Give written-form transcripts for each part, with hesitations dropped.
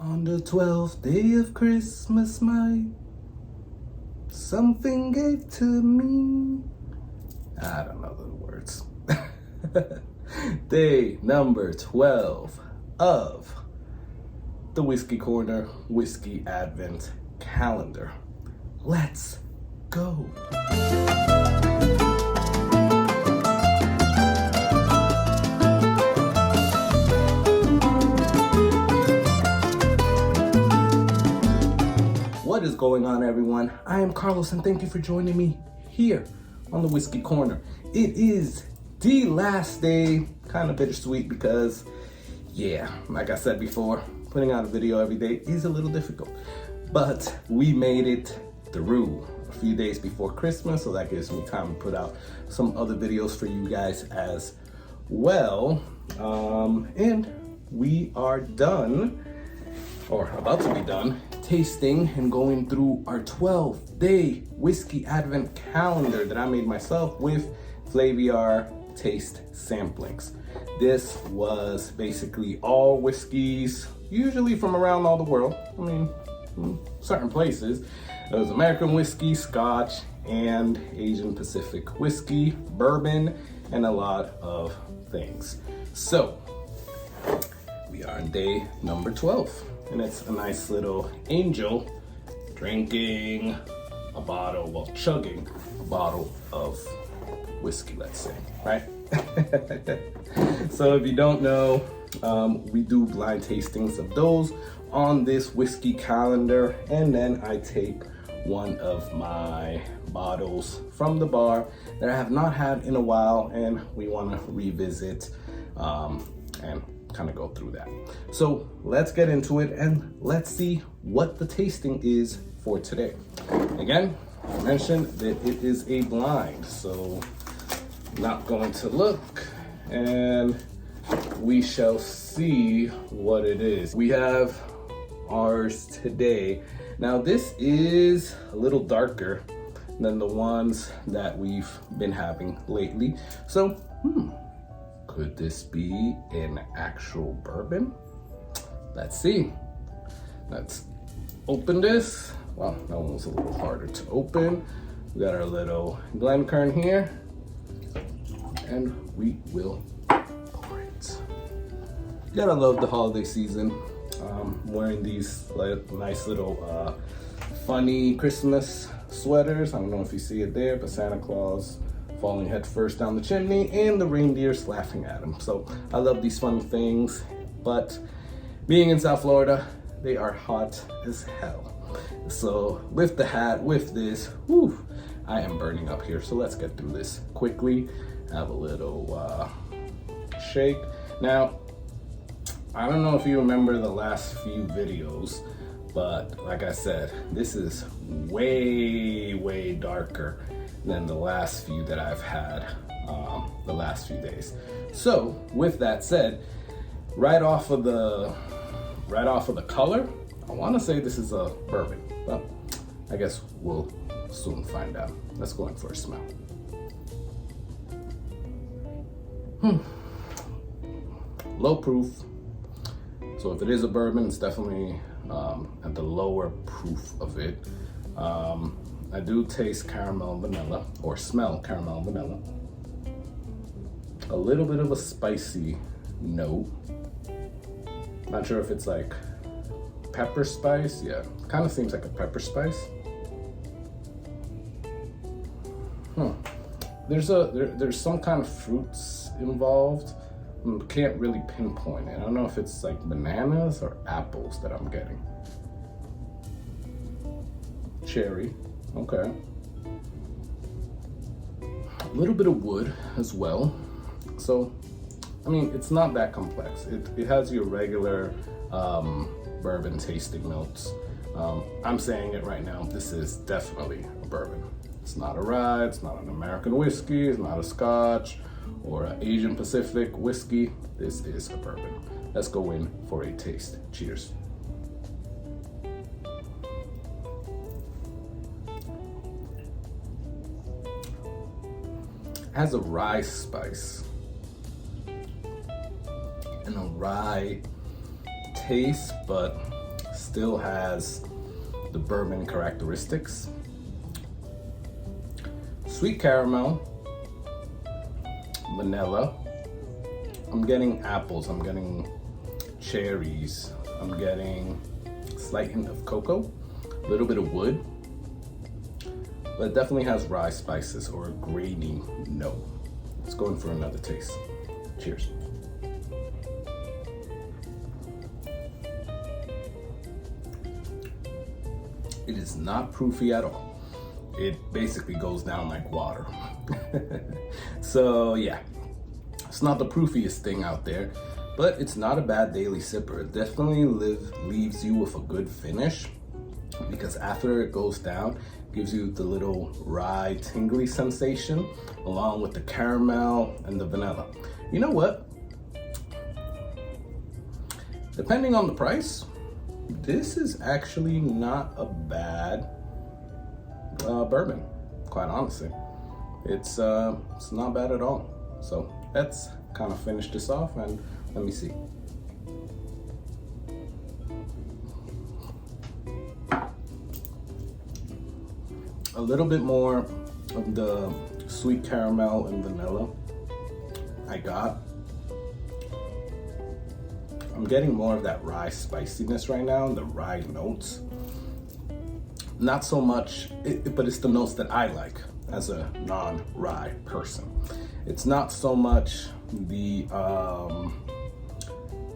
On the 12th day of Christmas, something gave to me. I don't know the words. Day number 12 of the Whiskey Corner Whiskey Advent Calendar. Let's go. What is going on, everyone? I am Carlos and thank you for joining me here on the Whiskey Corner. It is the last day, kind of bittersweet because, yeah, like I said before, putting out a video every day is a little difficult. But we made it through a few days before Christmas, so that gives me time to put out some other videos for you guys as well. And we are done, or about to be done, tasting and going through our 12-day whiskey advent calendar that I made myself with Flaviar taste samplings. This was basically all whiskeys, usually from around all the world. I mean, certain places. It was American whiskey, Scotch, and Asian Pacific whiskey, bourbon, and a lot of things. So we are on day number 12. And it's a nice little angel drinking a bottle, well, chugging a bottle of whiskey, let's say, right? So if you don't know, we do blind tastings of those on this whiskey calendar. And then I take one of my bottles from the bar that I have not had in a while and we want to revisit and kind of go through that. So let's get into it and let's see what the tasting is for today. Again, I mentioned that it is a blind, so I'm not going to look and we shall see what it is. We have ours today. Now this is a little darker than the ones that we've been having lately. So, could this be an actual bourbon? Let's see. Let's open this. Well, that one was a little harder to open. We got our little Glencairn here, and we will pour it. You gotta love the holiday season. Wearing these nice little funny Christmas sweaters. I don't know if you see it there, but Santa Claus falling head first down the chimney and the reindeers laughing at him. So I love these fun things, but being in South Florida, they are hot as hell. So with the hat, with this, I am burning up here. So let's get through this quickly. Have a little shake. Now, I don't know if you remember the last few videos, but like I said, this is way, way darker than the last few that I've had the last few days. So with that said, right off of the color, I want to say this is a bourbon, but I guess we'll soon find out. Let's go in for a smell. Low proof, so if it is a bourbon, it's definitely at the lower proof of it. I do taste caramel vanilla, or smell caramel vanilla. A little bit of a spicy note. Not sure if it's like pepper spice. Yeah, kind of seems like a pepper spice. There's some kind of fruits involved. Can't really pinpoint it. I don't know if it's like bananas or apples that I'm getting. Cherry. Okay. A little bit of wood as well. So, I mean, it's not that complex. It has your regular bourbon tasting notes. I'm saying it right now, this is definitely a bourbon. It's not a rye, it's not an American whiskey, it's not a Scotch or an Asian Pacific whiskey. This is a bourbon. Let's go in for a taste. Cheers. Has a rye spice and a rye taste, but still has the bourbon characteristics. Sweet caramel, vanilla. I'm getting apples, I'm getting cherries, I'm getting a slight hint of cocoa, a little bit of wood, but it definitely has rye spices or a grainy note. Let's go in for another taste. Cheers. It is not proofy at all. It basically goes down like water. So yeah, it's not the proofiest thing out there, but it's not a bad daily sipper. It definitely leaves you with a good finish, because after it goes down, it gives you the little rye tingly sensation along with the caramel and the vanilla. You know what? Depending on the price, this is actually not a bad bourbon, quite honestly. It's not bad at all. So let's kind of finish this off and let me see. A little bit more of the sweet caramel and vanilla I got. I'm getting more of that rye spiciness right now, the rye notes. Not so much, but it's the notes that I like as a non-rye person. It's not so much the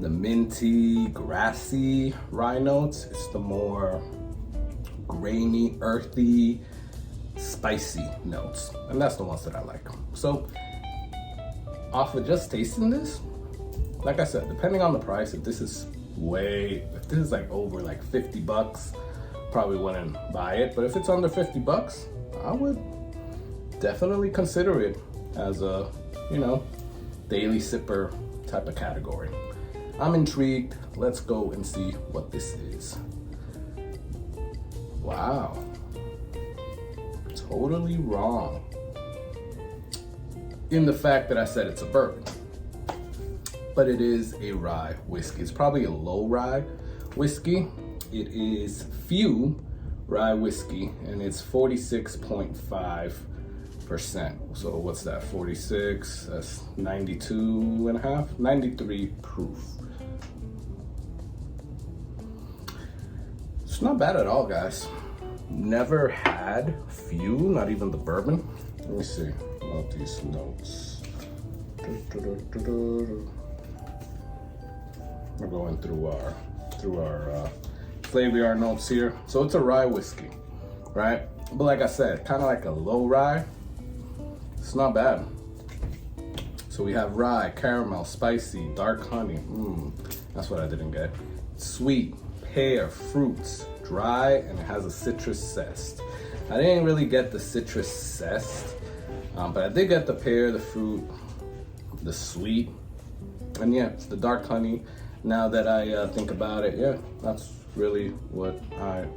minty, grassy rye notes. It's the more grainy, earthy, spicy notes, and that's the ones that I like. So off of just tasting this, like I said, depending on the price, if this is like over like 50 bucks, probably wouldn't buy it. But if it's under 50 bucks, I would definitely consider it as a, daily sipper type of category. I'm intrigued. Let's go and see what this is. Wow. Totally wrong in the fact that I said it's a bourbon, but it is a rye whiskey. It's probably a low rye whiskey. It is few rye whiskey, and it's 46.5%. So what's that? 46, that's 92 and a half, 93 proof. It's not bad at all, guys. Never had few, not even the bourbon. Let me see about these notes. We're going through our flavor notes here. So it's a rye whiskey, right? But like I said, kind of like a low rye. It's not bad. So we have rye, caramel, spicy, dark honey. That's what I didn't get. Sweet, pear, fruits, dry, and it has a citrus zest. I didn't really get the citrus zest, but I did get the pear, the fruit, the sweet, and yeah, it's the dark honey. Now that I think about it, yeah, that's really what I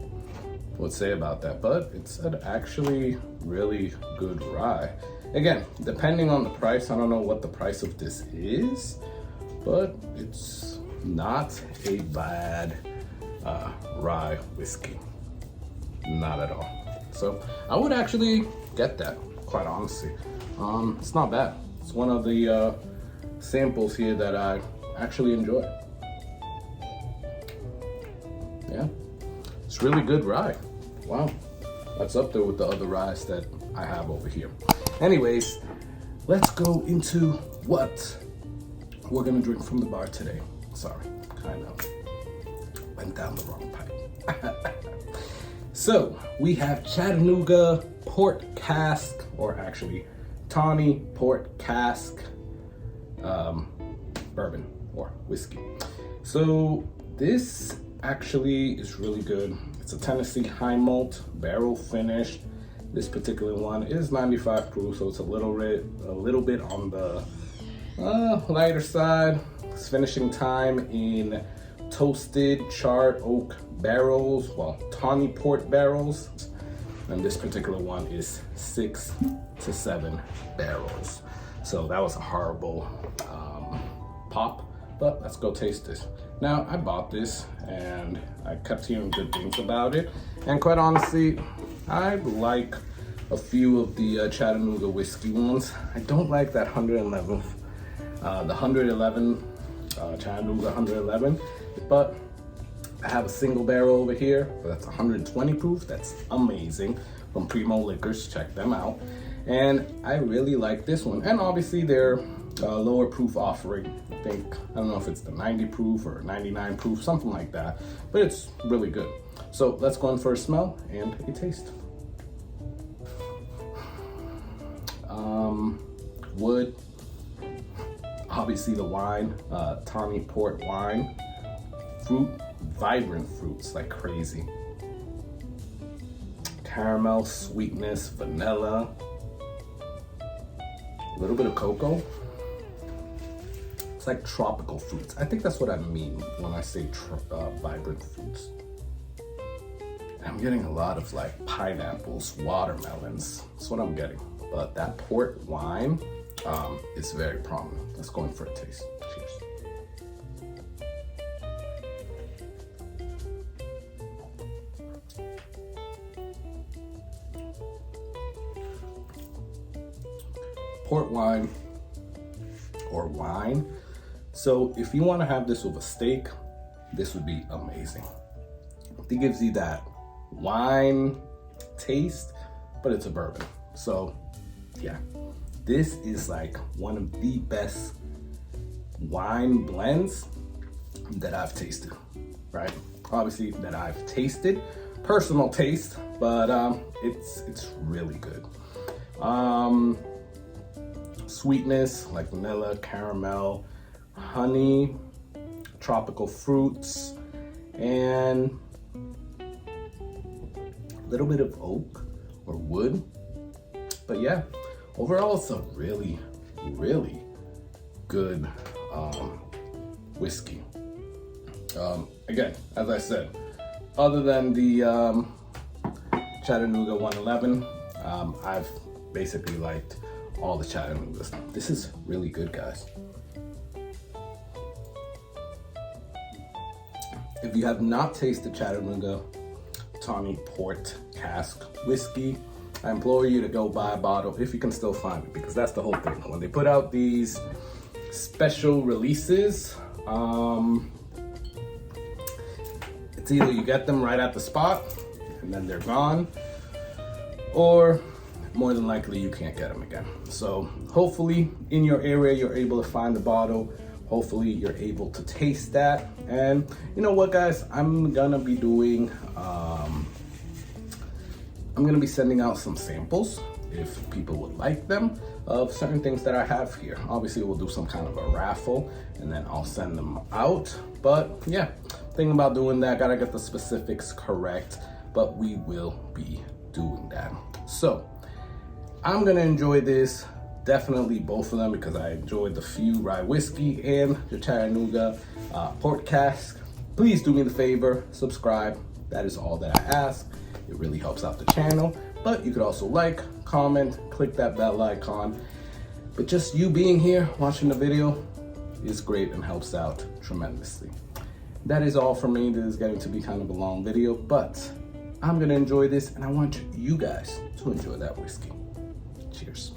would say about that. But it's an actually really good rye. Again, depending on the price, I don't know what the price of this is, but it's not a bad rye whiskey, not at all. So I would actually get that, quite honestly. It's not bad. It's one of the samples here that I actually enjoy. Yeah, it's really good rye. Wow, that's up there with the other ryes that I have over here. Anyways, let's go into what we're gonna drink from the bar today. Sorry, kind of went down the wrong pipe. So we have Chattanooga Port Cask, or actually Tawny Port Cask bourbon or whiskey. So this actually is really good. It's a Tennessee high malt, barrel finished. This particular one is 95 proof, so it's a little bit on the lighter side. It's finishing time in toasted charred oak barrels, well, tawny port barrels. And this particular one is 6 to 7 barrels. So that was a horrible pop but let's go taste this. Now, I bought this and I kept hearing good things about it. And quite honestly, I like a few of the Chattanooga whiskey ones. I don't like that 111th, the 111, Chattanooga 111, but I have a single barrel over here, that's 120 proof, that's amazing, from Primo Liquors, check them out. And I really like this one, and obviously their lower proof offering, I don't know if it's the 90 proof or 99 proof, something like that, but it's really good. So let's go in for a smell and a taste. Wood, obviously the wine, tawny port wine, fruit, vibrant fruits like crazy. Caramel, sweetness, vanilla, a little bit of cocoa. It's like tropical fruits. I think that's what I mean when I say vibrant fruits. I'm getting a lot of like pineapples, watermelons. That's what I'm getting. But that port wine is very prominent. Let's go in for a taste. Cheers. Port wine or wine. So if you want to have this with a steak, this would be amazing. It gives you that wine taste, but it's a bourbon. So yeah, this is like one of the best wine blends that I've tasted, right? Obviously that I've tasted, personal taste, but it's really good. Sweetness like vanilla, caramel, honey, tropical fruits, and a little bit of oak or wood. But yeah, overall it's a really, really good whiskey. Again, as I said, other than the Chattanooga 111, I've basically liked all the Chattanoogas. This is really good, guys. If you have not tasted Chattanooga Tawny Port Cask Whiskey, I implore you to go buy a bottle if you can still find it, because that's the whole thing. When they put out these special releases, it's either you get them right at the spot and then they're gone, or more than likely you can't get them again. So hopefully in your area you're able to find the bottle. Hopefully you're able to taste that. And you know what, guys, I'm gonna be doing I'm gonna be sending out some samples if people would like them of certain things that I have here. Obviously we'll do some kind of a raffle and then I'll send them out. But yeah, thinking about doing that, gotta get the specifics correct, but we will be doing that. So I'm gonna enjoy this, definitely both of them, because I enjoyed the few rye whiskey and the Chattanooga port cask. Please do me the favor, subscribe. That is all that I ask. It really helps out the channel. But you could also like, comment, click that bell icon. But just you being here, watching the video is great and helps out tremendously. That is all for me. This is getting to be kind of a long video, but I'm gonna enjoy this and I want you guys to enjoy that whiskey. Cheers.